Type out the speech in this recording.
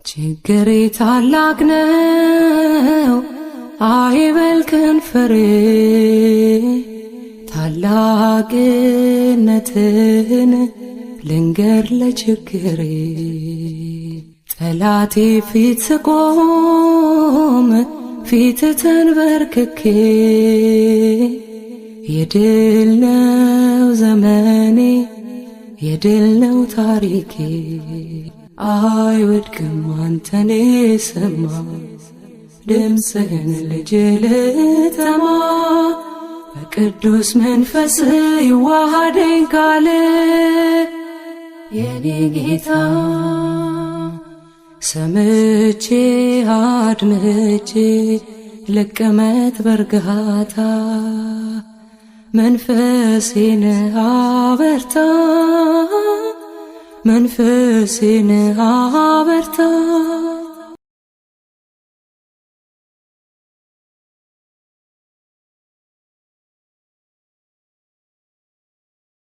ችግሬ ታላቅ ነው አይበል ከንፈሬ ታላቅነትህን ልንገር ለችግሬ ጠላቴ ፊት ስቆም ፊት ተንበርክኬ የድል ነው ዘመኔ የድል ነው ታሪኬ አይወድቅም አንተን የሰማ ድምፅህን ልጅ ልተማ በቅዱስ መንፈስ ይዋሃደኝ ቃል የኔ ጌታ ሰምቼ አድምጬ ልቀመጥ በርጋታ መንፈሴን አበርታ መንፈሴን አበርታ